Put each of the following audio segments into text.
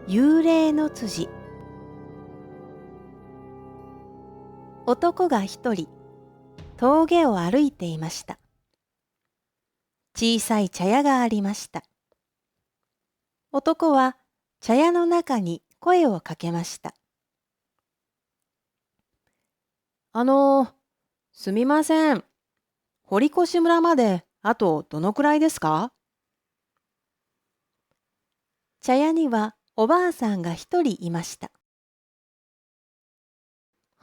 幽霊の辻。男が一人、峠を歩いていました。小さい茶屋がありました。男は茶屋の中に声をかけました。すみません。堀越村まであとどのくらいですか？茶屋にはおばあさんが一人いました。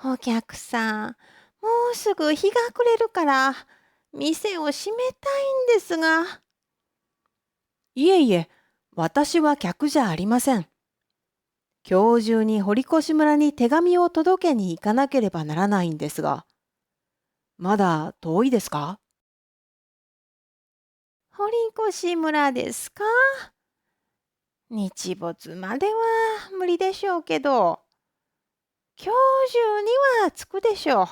お客さん、もうすぐ日が暮れるから、店を閉めたいんですが。いえいえ、私は客じゃありません。今日中に堀越村に手紙を届けに行かなければならないんですが、まだ遠いですか？堀越村ですか？日没までは無理でしょうけど、今日中には着くでしょう。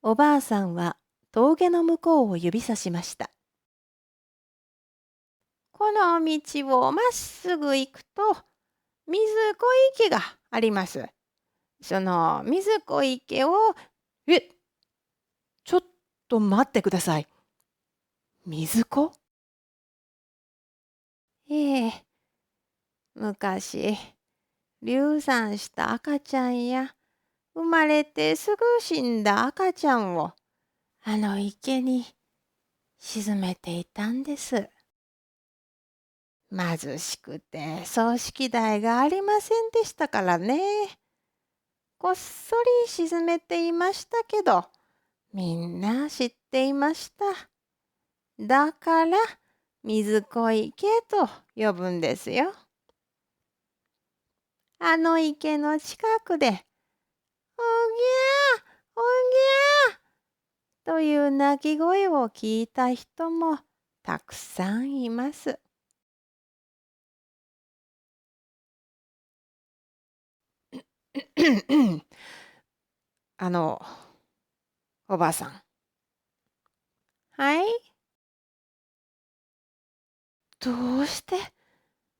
おばあさんは峠の向こうを指さしました。この道をまっすぐ行くと、水小池があります。その水小池を、ちょっと待ってください。水子？ええ、昔、流産した赤ちゃんや、生まれてすぐ死んだ赤ちゃんを、あの池に沈めていたんです。貧しくて葬式代がありませんでしたからね。こっそり沈めていましたけど、みんな知っていました。だから、水小池と呼ぶんですよ。あの池の近くで、おぎゃー、おぎゃーという鳴き声を聞いた人もたくさんいます。あの、おばあさん。はい？どうして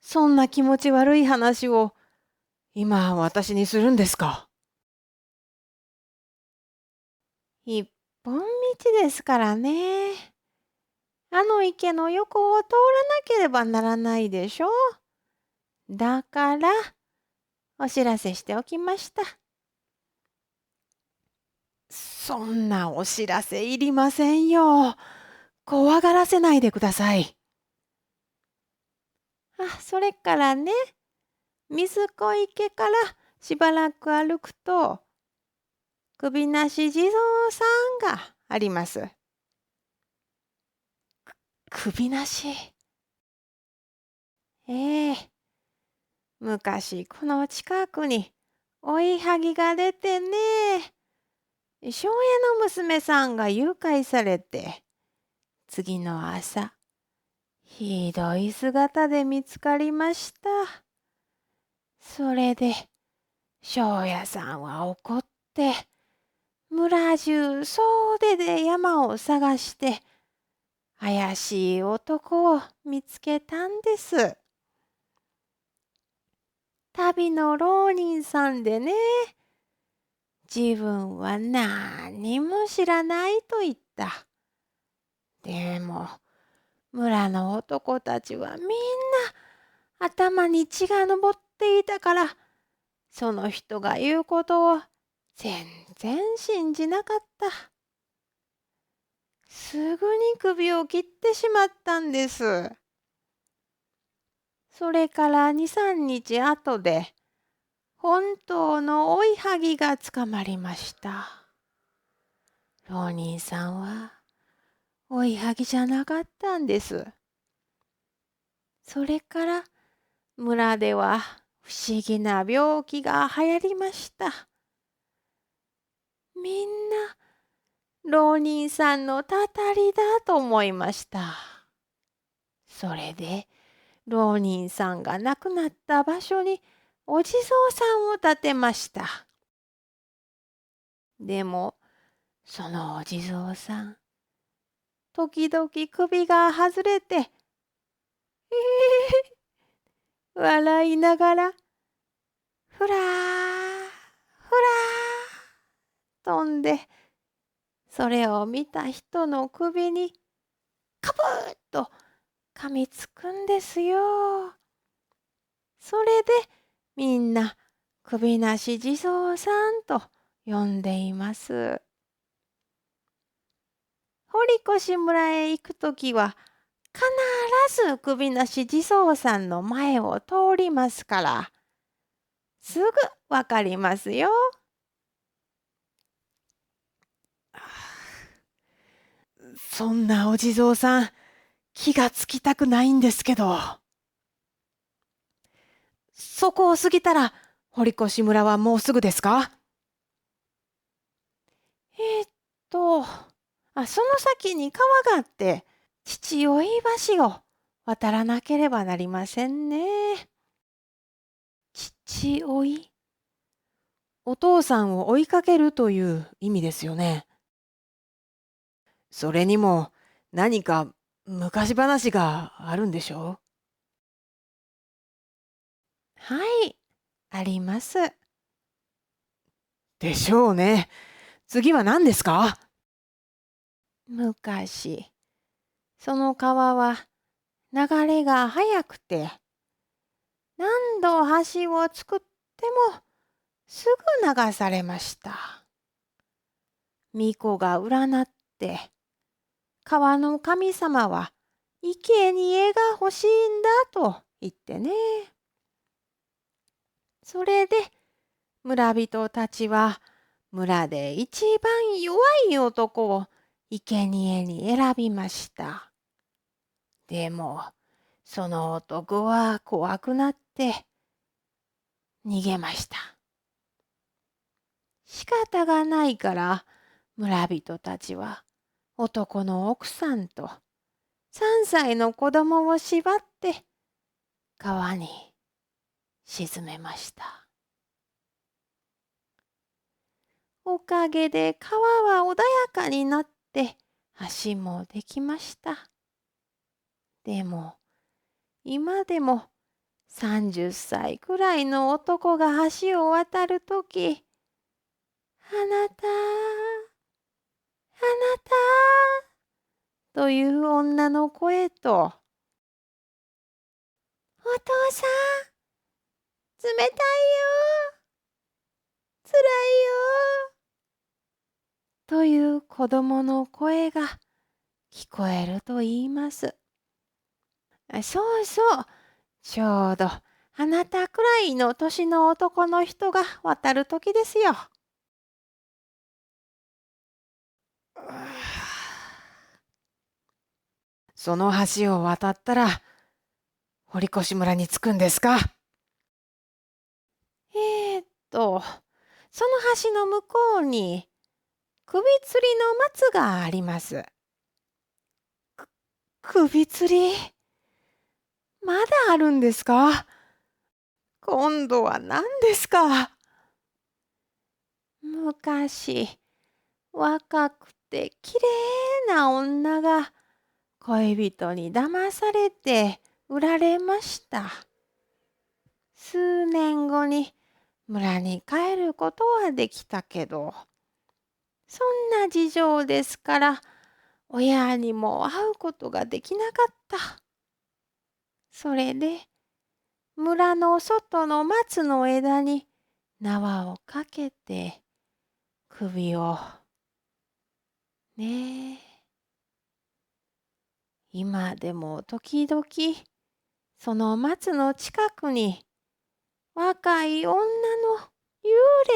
そんな気持ち悪い話を今私にするんですか？一本道ですからね。あの池の横を通らなければならないでしょ。だからお知らせしておきました。そんなお知らせいりませんよ。怖がらせないでください。それからね、水小池からしばらく歩くと、首なし地蔵さんがあります。首なし？ええ、昔この近くに追いはぎが出てね、庄屋の娘さんが誘拐されて、次の朝、ひどい姿で見つかりました。それで、庄屋さんは怒って、村中総出で山を探して、怪しい男を見つけたんです。旅の浪人さんでね、自分は何も知らないと言った。でも、村の男たちはみんな頭に血が上っていたから、その人が言うことを全然信じなかった。すぐに首を切ってしまったんです。それから2、3日後で、本当の追いはぎが捕まりました。浪人さんは追いはぎじゃなかったんです。それから村では不思議な病気が流行りました。みんな浪人さんのたたりだと思いました。それで浪人さんが亡くなった場所にお地蔵さんを建てました。でもそのお地蔵さん、時々首が外れて、笑いながら、ふらー、ふらー飛んで、それを見た人の首にカブーッと噛みつくんですよ。それでみんな首なし地蔵さんと呼んでいます。堀越村へ行くときは必ず首なし地蔵さんの前を通りますから、すぐわかりますよ。そんなお地蔵さん、気がつきたくないんですけど。そこを過ぎたら、堀越村はもうすぐですか？えーっと、その先に川があって、父追橋を渡らなければなりませんね。父追い、お父さんを追いかけるという意味ですよね。それにも何か昔話があるんでしょはい、あります。でしょうね。次は何ですか？昔、その川は流れが速くて、何度橋を作ってもすぐ流されました。巫女が占って、川の神様は生贄が欲しいんだと言ってね。それで村人たちは村で一番弱い男を生贄に選びました。でもその男は怖くなって逃げました。仕方がないから村人たちは男の奥さんと3歳の子供を縛って川に沈めました。おかげで川は穏やかになって橋もできました。でも今でも30歳くらいの男が橋を渡るとき、あなた、あなたという女の声と、お父さん、冷たいよ、つらいよという子供の声が聞こえると言います。そうそう、ちょうどあなたくらいの年の男の人が渡る時ですよ。その橋を渡ったら、堀越村に着くんですか？えーっと、その橋の向こうに首吊りの松があります。首吊り、まだあるんですか？今度は何ですか？昔、若くてきれいな女が恋人に騙されて売られました。数年後に村に帰ることはできたけど、そんな事情ですから親にも会うことができなかった。それで村の外の松の枝に縄をかけて首をねえ、今でも時々その松の近くに若い女の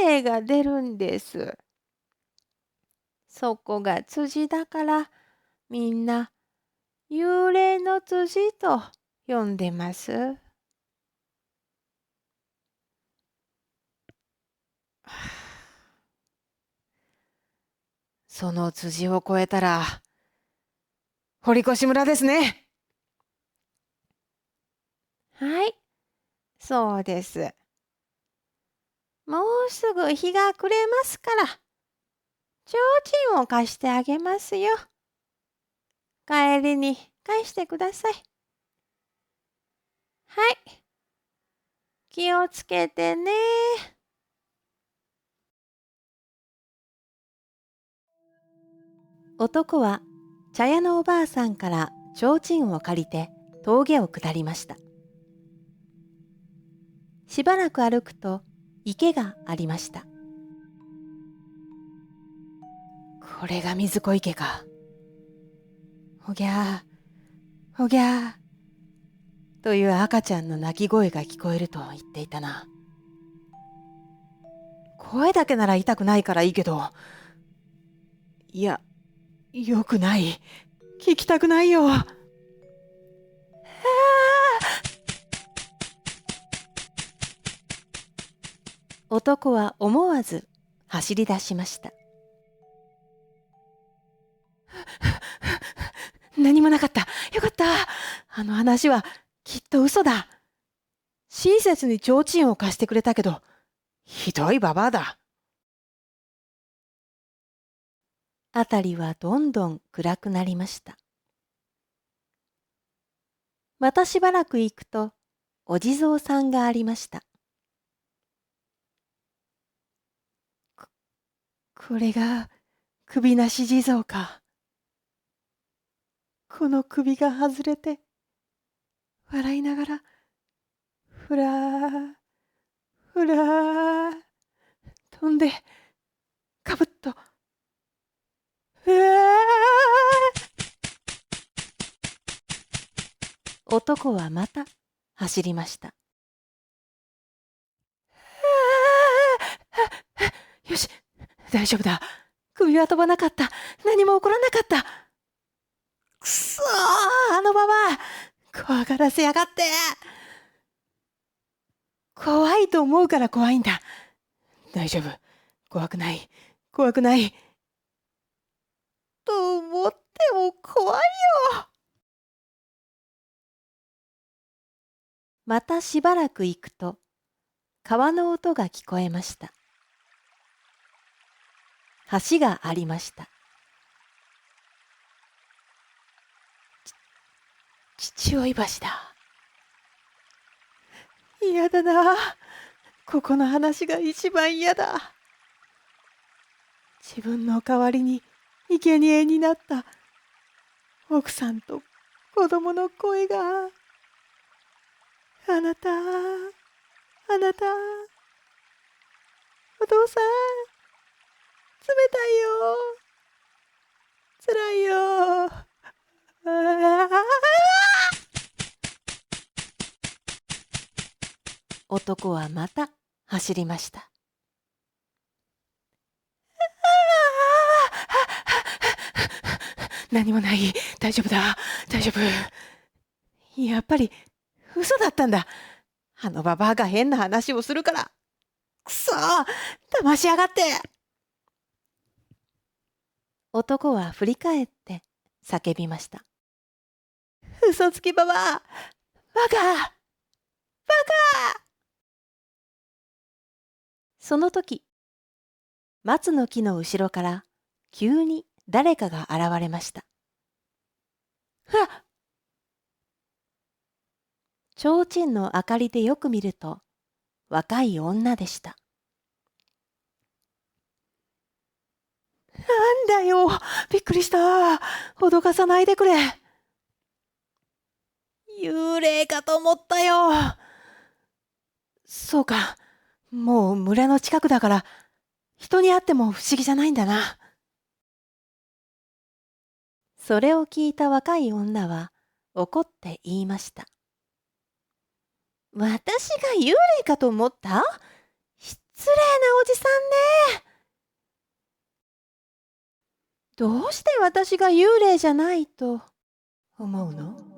幽霊が出るんです。そこが辻だからみんな幽霊の辻と呼んでます。その辻を越えたら、堀越村ですね。はい、そうです。もうすぐ日が暮れますから、提灯を貸してあげますよ。帰りに返してください。はい、気をつけてね。男は茶屋のおばあさんから提灯を借りて峠を下りました。しばらく歩くと池がありました。これが水子池か。ほぎゃー、ほぎゃーという赤ちゃんの泣き声が聞こえると言っていたな。声だけなら痛くないからいいけど、いや、よくない。聞きたくないよ。男は思わず走り出しました。何もなかった。よかった。あの話はきっと嘘だ。親切に提灯を貸してくれたけど、ひどいババアだ。あたりはどんどん暗くなりました。またしばらく行くと、お地蔵さんがありました。これが首なし地蔵か。この首が外れて、笑いながら、ふらー、ふらー、飛んで、かぶっと、うわー。男はまた走りました。よし、大丈夫だ。首は飛ばなかった。何も起こらなかった。くそー、あのババア、怖がらせやがって。怖いと思うから怖いんだ。大丈夫。怖くない。怖くない。と思っても怖いよ。またしばらく行くと、川の音が聞こえました。橋がありました。父追い橋だ。嫌だな。ここの話が一番嫌だ。自分の代わりに生贄になった奥さんと子供の声が、あなた、あなた、お父さん、冷たいよ、辛いよ。男はまた走りました。何もない。大丈夫だ。大丈夫。やっぱり嘘だったんだ。あのババアが変な話をするから。くそー、騙しやがって。男は振り返って叫びました。嘘つきババア、バカ、バカ。その時、松の木の後ろから急に誰かが現れました。はっ！提灯の明かりでよく見ると、若い女でした。なんだよ、びっくりした。脅かさないでくれ。幽霊かと思ったよ。そうか、もう村の近くだから、人に会っても不思議じゃないんだな。それを聞いた若い女は怒って言いました。私が幽霊かと思った？失礼なおじさんね。どうして私が幽霊じゃないと思うの？